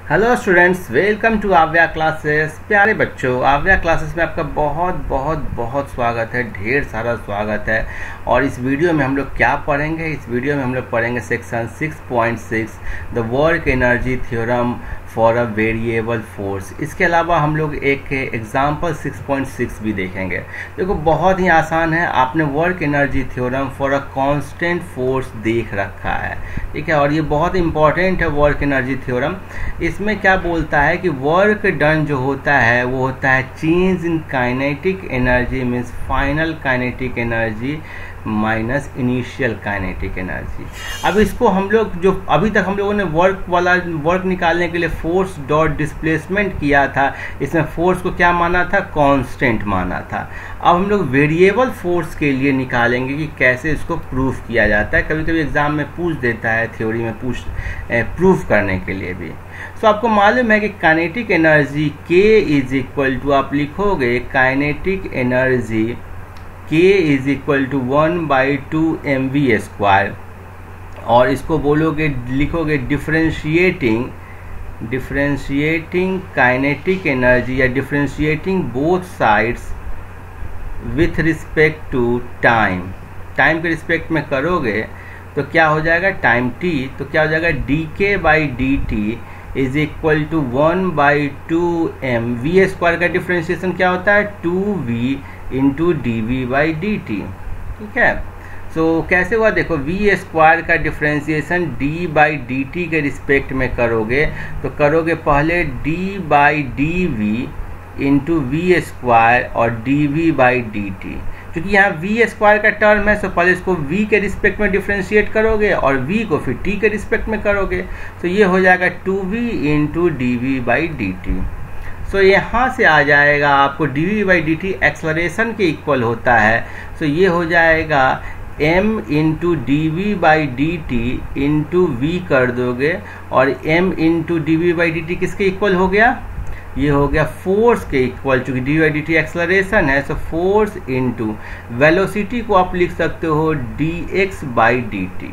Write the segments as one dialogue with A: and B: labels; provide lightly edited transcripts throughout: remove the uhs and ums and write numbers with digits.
A: Hello students, welcome to आव्या classes. प्यारे बच्चों, आव्या क्लासेस में आपका बहुत बहुत बहुत स्वागत है, ढेर सारा स्वागत है। और इस वीडियो में हम लोग क्या पढ़ेंगे? इस वीडियो में हम लोग पढ़ेंगे section 6.6 the work energy theorem for a variable force. इसके अलावा हम लोग एक एग्जाम्पल 6.6 भी देखेंगे। देखो, बहुत ही आसान है। आपने work energy theorem for a constant force देख रखा है, ठीक है। और ये बहुत इंपॉर्टेंट है वर्क एनर्जी थ्योरम। इसमें क्या बोलता है कि वर्क डन जो होता है वो होता है change in kinetic energy, means final kinetic energy minus initial kinetic energy. अब इसको हम लोग जो अभी तक हम लोगों ने वर्क निकालने के लिए फोर्स डॉट डिस्प्लेसमेंट किया था, इसमें फोर्स को क्या माना था? कांस्टेंट माना था। अब हम लोग वेरिएबल फोर्स के लिए निकालेंगे कि कैसे इसको प्रूफ किया जाता है। कभी कभी एग्जाम में पूछ देता है, थ्योरी में प्रूफ करने के लिए भी। तो आपको मालूम है कि kinetic energy K is equal to, आप लिखोगे kinetic energy K is equal to 1/2 mv², और इसको बोलोगे, लिखोगे डिफरेंशिएटिंग काइनेटिक एनर्जी या differentiating both sides with respect to time के रिस्पेक्ट में करोगे तो क्या हो जाएगा? टाइम t, तो क्या हो जाएगा? dk/dt is equal to 1/2 mv² का डिफरेंशिएशन क्या होता है? 2v इंटू dv/dt, ठीक है। सो कैसे हुआ? देखो, v² का डिफरेंशिएशन d/dt के रिस्पेक्ट में करोगे तो करोगे पहले d/dv इंटू v² और dv/dt। क्योंकि यहाँ v² का टर्म है, तो पहले इसको v के रिस्पेक्ट में डिफरेंशिएट करोगे और v को फिर t के रिस्पेक्ट में करोगे, तो ये हो जाएगा 2v इंटू dv/dt। सो यहाँ से आ जाएगा आपको dv/dt एक्सलरेशन के इक्वल होता है। सो ये हो जाएगा m into dv/dt into v कर दोगे, और m इंटू dv/dt किसके इक्वल हो गया? ये हो गया फोर्स के इक्वल। चूंकि dv/dt एक्सलरेशन है, सो फोर्स इंटू वेलोसिटी को आप लिख सकते हो dx/dt।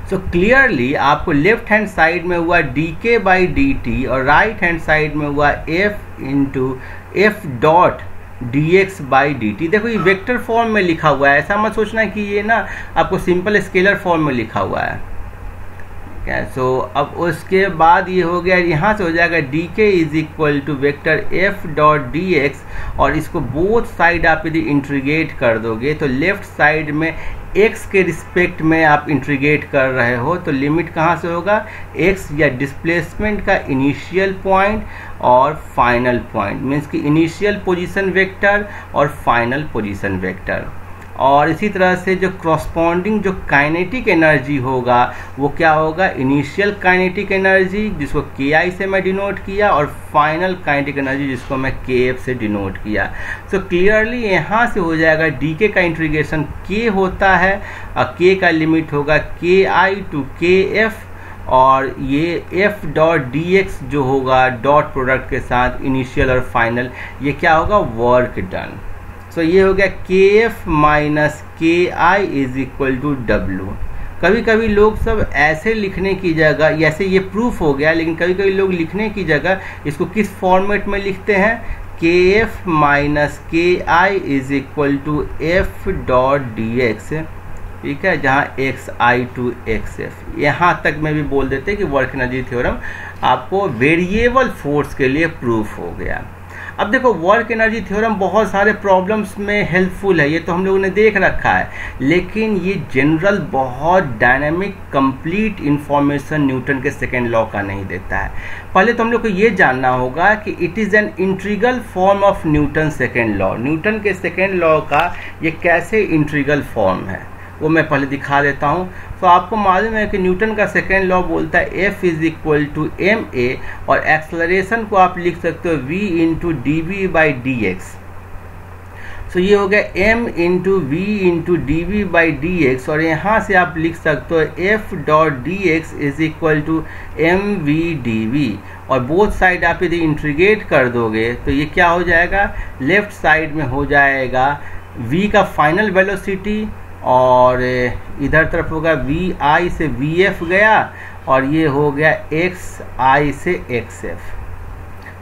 A: सो क्लियरली आपको लेफ्ट हैंड साइड में हुआ dk/dt और राइट हैंड साइड में हुआ f डॉट dx/dt। देखो, ये वेक्टर फॉर्म में लिखा हुआ है, ऐसा मत सोचना कि ये ना आपको सिंपल स्केलर फॉर्म में लिखा हुआ है। सो अब उसके बाद ये हो गया, यहाँ से हो जाएगा dk is equal to vector f dot dx, और इसको बोथ साइड आप यदि इंट्रीगेट कर दोगे तो लेफ्ट साइड में x के रिस्पेक्ट में आप इंट्रीगेट कर रहे हो, तो लिमिट कहाँ से होगा? x या डिस्प्लेसमेंट का इनिशियल पॉइंट और फाइनल पॉइंट, मीन्स कि इनिशियल पोजीशन वेक्टर और फाइनल पोजीशन वेक्टर। और इसी तरह से जो क्रॉसपॉन्डिंग जो काइनेटिक एनर्जी होगा वो क्या होगा? इनिशियल काइनेटिक एनर्जी, जिसको Ki से मैं डिनोट किया, और फाइनल काइनेटिक एनर्जी जिसको मैं Kf से डिनोट किया। सो क्लियरली यहाँ से हो जाएगा dk का इंटीग्रेशन k होता है, और k का लिमिट होगा Ki टू Kf, और ये f डॉट dx जो होगा डॉट प्रोडक्ट के साथ इनिशियल और फाइनल, ये क्या होगा? Work done. सो ये हो गया kf minus ki is equal to w। कभी कभी लोग सब ऐसे लिखने की जगह, ऐसे ये प्रूफ हो गया, लेकिन कभी कभी लोग लिखने की जगह इसको किस फॉर्मेट में लिखते हैं? kf minus ki is equal to f dot dx, ठीक है, जहाँ xi टू xf। यहाँ तक में भी बोल देते हैं कि वर्क एनर्जी थ्योरम आपको वेरिएबल फोर्स के लिए प्रूफ हो गया। अब देखो, वर्क एनर्जी थ्योरम बहुत सारे प्रॉब्लम्स में हेल्पफुल है, ये तो हम लोगों ने देख रखा है, लेकिन ये जनरल बहुत डायनामिक कंप्लीट इंफॉर्मेशन न्यूटन के सेकेंड लॉ का नहीं देता है। पहले तो हम लोग को ये जानना होगा कि it is an integral form of Newton second law. Newton के सेकेंड लॉ का ये कैसे इंट्रीगल फॉर्म है वो मैं पहले दिखा देता हूँ। तो आपको मालूम है कि न्यूटन का सेकेंड लॉ बोलता है F is equal to ma, और एक्सलरेशन को आप लिख सकते हो v इंटू dv/dx। सो ये हो गया m into v into dv/dx, और यहाँ से आप लिख सकते हो f dot dx is equal to mv dv, और बोथ साइड आप यदि इंट्रीगेट कर दोगे तो ये क्या हो जाएगा? लेफ्ट साइड में हो जाएगा v का फाइनल वेलोसिटी और इधर तरफ होगा वी आई से वी एफ गया और ये हो गया एक्स आई से एक्स एफ।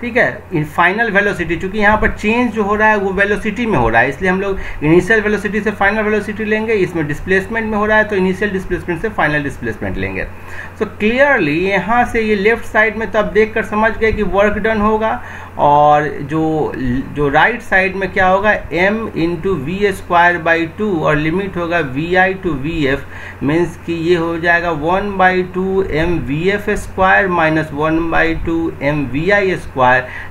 A: ठीक है, इन फाइनल वेलोसिटी, चूंकि यहाँ पर चेंज जो हो रहा है वो वेलोसिटी में हो रहा है, इसलिए हम लोग इनिशियल वेलोसिटी से फाइनल वेलोसिटी लेंगे। इसमें डिस्प्लेसमेंट में हो रहा है तो इनिशियल डिस्प्लेसमेंट से फाइनल डिस्प्लेसमेंट लेंगे। सो क्लियरली यहाँ से ये लेफ्ट साइड में तो आप देख कर समझ गए कि वर्क डन होगा, और जो राइट साइड में क्या होगा, m into V square by 2 और लिमिट होगा V I to V F, means कि ये हो जाएगा 1/2 M V F square minus 1/2 M V I square,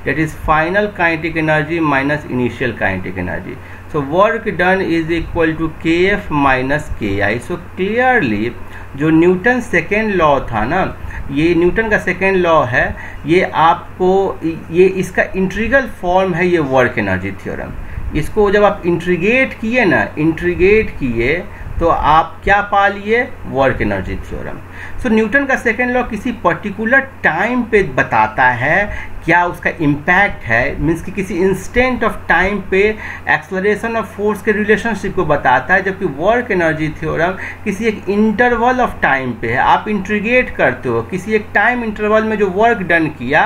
A: that is final kinetic energy minus initial kinetic energy. So work done is equal to kf minus ki. So clearly जो Newton second law था ना, ये Newton का second law है, ये आपको ये इसका इंटीग्रल फॉर्म है, ये वर्क एनर्जी थ्योरम। इसको जब आप इंटीग्रेट किए ना, इंटीग्रेट किए तो आप क्या पा लिए, वर्क एनर्जी थ्योरम। सो न्यूटन का सेकेंड लॉ किसी पर्टिकुलर टाइम पे बताता है क्या उसका इम्पैक्ट है, मीन्स कि किसी इंस्टेंट ऑफ टाइम पे एक्सेलरेशन ऑफ फोर्स के रिलेशनशिप को बताता है, जबकि वर्क एनर्जी थ्योरम किसी एक इंटरवल ऑफ टाइम पे है। आप इंटीग्रेट करते हो, किसी एक टाइम इंटरवल में जो वर्क डन किया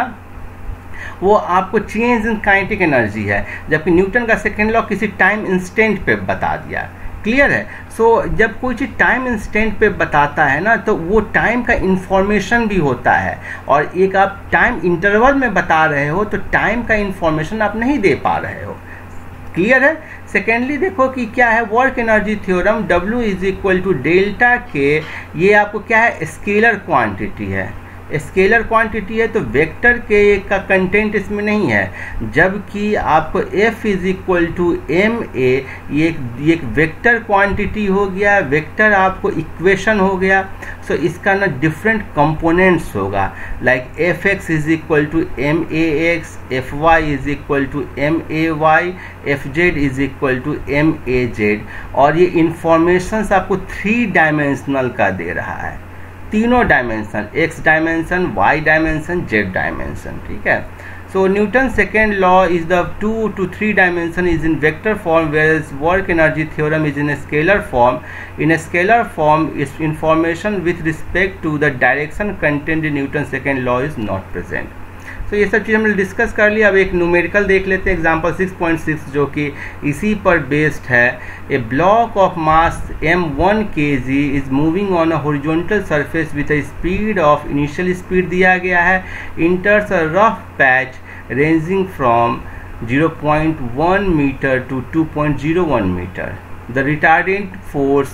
A: वो आपको चेंज इन काइनेटिक एनर्जी है, जबकि न्यूटन का सेकेंड लॉ किसी टाइम इंस्टेंट पे बता दिया। क्लियर है? सो जब कोई चीज़ टाइम इंस्टेंट पे बताता है ना, तो वो टाइम का इंफॉर्मेशन भी होता है, और एक आप टाइम इंटरवल में बता रहे हो तो टाइम का इंफॉर्मेशन आप नहीं दे पा रहे हो। क्लियर है? सेकेंडली देखो कि क्या है work energy theorem, W is equal to delta K, ये आपको क्या है, स्केलर क्वांटिटी है। स्केलर क्वांटिटी है तो वेक्टर के का कंटेंट इसमें नहीं है, जबकि आपको F is equal to M A, ये एक वेक्टर क्वांटिटी हो गया, वेक्टर आपको इक्वेशन हो गया। सो इसका ना डिफरेंट कंपोनेंट्स होगा, like F X is equal to M A X, F Y is equal to M A Y, F Z is equal to M A Z, और ये इंफॉर्मेशंस आपको 3 dimensional का दे रहा है, तीनों dimension, X dimension, Y dimension, Z dimension. ठीक है, so Newton second law is the 2 to 3 dimension is in vector form, whereas work energy theorem is in a scalar form. In a scalar form, its information with respect to the direction contained in Newton's second law is not present. तो ये सब चीज़ हमने discuss कर लिया। अब एक numerical देख लेते हैं, एग्जांपल 6.6 जो कि इसी पर बेस्ड है। A block of mass m1 kg is moving on a horizontal surface with a speed of, initial speed दिया गया है, enters a rough patch ranging from 0.1 metre to 2.01 metre. The retardant force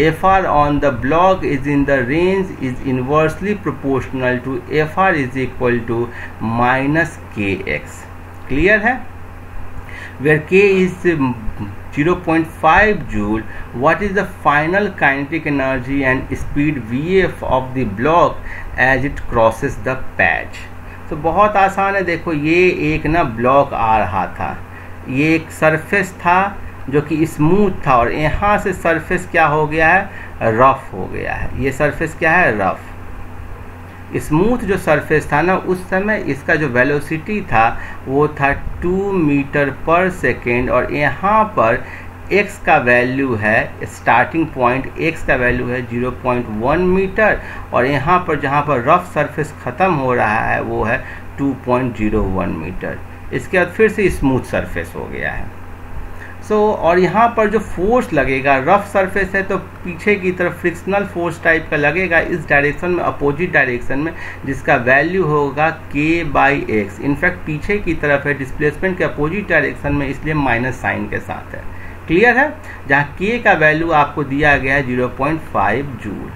A: Fr on the block is in the range is inversely proportional to Fr is equal to minus kx. Clear है? Where k is 0.5 joule, what is the final kinetic energy and speed Vf of the block as it crosses the patch? तो बहुत आसान है। देखो ये एक ना block आ रहा था, ये एक सरफेस था जो कि स्मूथ था, और यहाँ से सरफेस क्या हो गया है, रफ हो गया है। ये सरफेस क्या है, रफ। स्मूथ जो सरफेस था ना, उस समय इसका जो वेलोसिटी था वो था 2 मीटर पर सेकेंड, और यहाँ पर x का वैल्यू है, स्टार्टिंग पॉइंट x का वैल्यू है 0.1 मीटर, और यहाँ पर जहाँ पर रफ सरफेस ख़त्म हो रहा है वो है 2.01 मीटर। इसके बाद फिर से स्मूथ सरफेस हो गया है। और यहाँ पर जो फोर्स लगेगा, रफ सरफेस है तो पीछे की तरफ फ्रिक्शनल फोर्स टाइप का लगेगा इस डायरेक्शन में, अपोजिट डायरेक्शन में, जिसका वैल्यू होगा k/x। इनफैक्ट पीछे की तरफ है, डिस्प्लेसमेंट के अपोजिट डायरेक्शन में, इसलिए माइनस साइन के साथ है। क्लियर है? जहाँ k का वैल्यू आपको दिया गया है 0.5 जूल।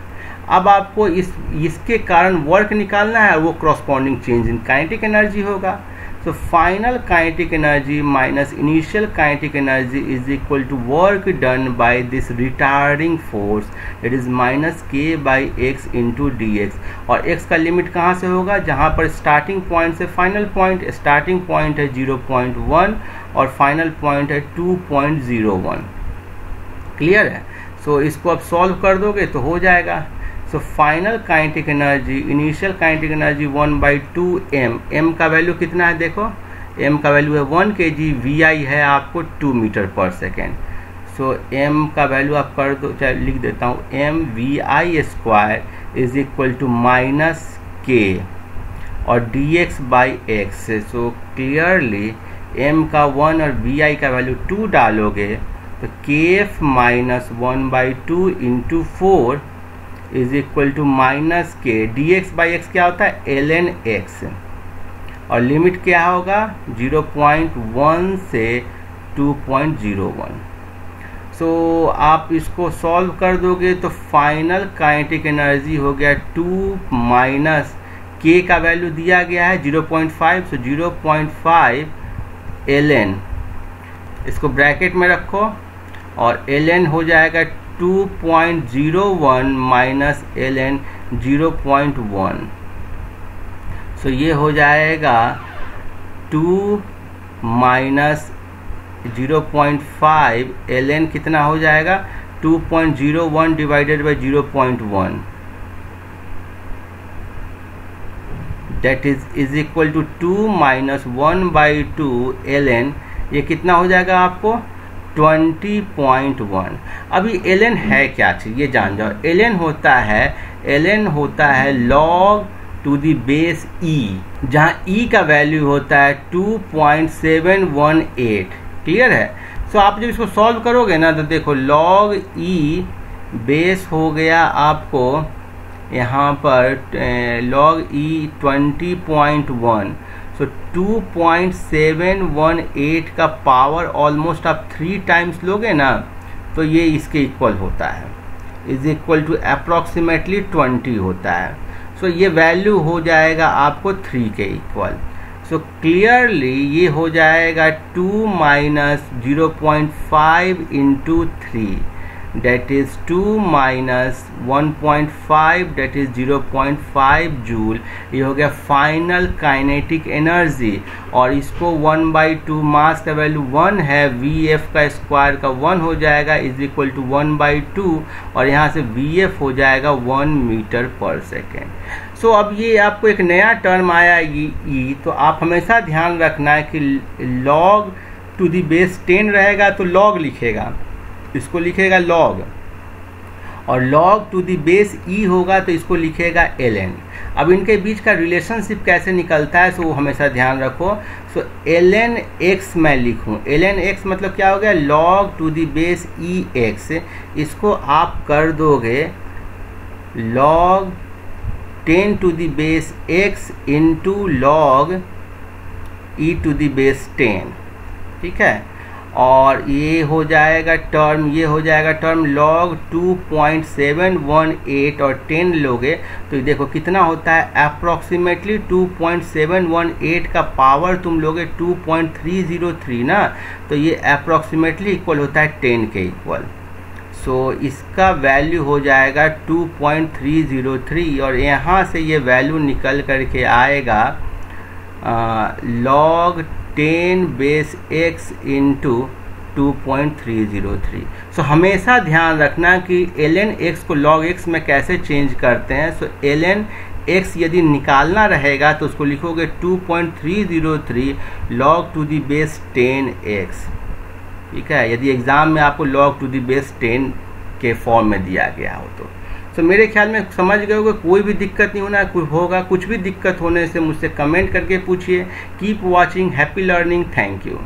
A: अब आपको इसके कारण वर्क निकालना है, और वो corresponding change in kinetic energy होगा। So final kinetic energy minus initial kinetic energy is equal to work done by this retarding force, that is minus k by x into dx। और x का limit कहाँ से होगा, जहाँ पर starting point से final point, starting point है 0.1 और फाइनल पॉइंट है 2.01। क्लियर है? सो इसको आप सॉल्व कर दोगे तो हो जाएगा। So final kinetic energy, initial kinetic energy 1/2 m, m का वैल्यू कितना है, देखो m का वैल्यू है 1 kg, vi है आपको 2 मीटर पर सेकेंड। सो m का वैल्यू आप कर दो, चाहे लिख देता हूँ mvi² is equal to minus k और dx/x। सो क्लियरली m का 1 और vi का वैल्यू 2 डालोगे तो kf minus 1/2 into 4 is equal to minus k। dx/x क्या होता है ln x और लिमिट क्या होगा 0.1 से 2.01। सो आप इसको सॉल्व कर दोगे तो फाइनल काइनेटिक एनर्जी हो गया 2 माइनस k का वैल्यू दिया गया है 0.5। सो 0.5 ln, इसको ब्रैकेट में रखो और ln हो जाएगा 2.01 माइनस ln 0.1। सो ये हो जाएगा 2 माइनस 0.5 ln कितना हो जाएगा 2.01 divided by 0.1, that is equal to 2 minus 1/2 ln। ये कितना हो जाएगा आपको 20.1। अभी ln है क्या चीज़ ये जान जाओ। ln होता है log to the base e, जहाँ e का वैल्यू होता है 2.718। क्लियर है। सो आप जब इसको सॉल्व करोगे ना तो देखो log e बेस हो गया आपको यहाँ पर log e 20.1। सो 2.718 का पावर ऑलमोस्ट आप 3 टाइम्स लोगे ना तो ये इसके इक्वल होता है, इज इक्वल टू अप्रॉक्सीमेटली 20 होता है। सो ये वैल्यू हो जाएगा आपको 3 के इक्वल। सो क्लियरली ये हो जाएगा 2 minus 0.5 into 3 that is 2 minus 1.5 that is 0.5 joule. ये हो गया फाइनल काइनेटिक एनर्जी और इसको 1/2 मास का वैल्यू 1 है, Vf का स्क्वायर का 1 हो जाएगा इज इक्वल टू 1/2 और यहाँ से Vf हो जाएगा 1 मीटर पर सेकेंड। सो अब ये आपको एक नया टर्म आया ई, तो आप हमेशा ध्यान रखना है कि log टू द बेस 10 रहेगा तो log लिखेगा, इसको लिखेगा log, और log to the base e होगा तो इसको लिखेगा ln। अब इनके बीच का रिलेशनशिप कैसे निकलता है सो हमेशा ध्यान रखो। सो ln x मैं लिखूं, ln x मतलब क्या हो गया log to the base e x। इसको आप कर दोगे log 10 to the base x into log e to the base 10। ठीक है, और ये हो जाएगा टर्म, ये हो जाएगा टर्म log 2.718 और 10 लोगे तो देखो कितना होता है अप्रॉक्सीमेटली 2.718 का पावर तुम लोगे 2.303 ना, तो ये अप्रॉक्सीमेटली इक्वल होता है 10 के इक्वल। सो इसका वैल्यू हो जाएगा 2.303 और यहाँ से ये वैल्यू निकल करके आएगा log 10 बेस x इंटू 2.303। सो हमेशा ध्यान रखना कि ln x को log x में कैसे चेंज करते हैं। सो ln x यदि निकालना रहेगा तो उसको लिखोगे 2.303 log to the base 10x। ठीक है, यदि एग्ज़ाम में आपको log टू द बेस 10 के फॉर्म में दिया गया हो तो। सो मेरे ख्याल में समझ गए होगे, कोई भी दिक्कत नहीं होना होगा। कुछ भी दिक्कत होने से मुझसे कमेंट करके पूछिए। Keep watching, happy learning, thank you.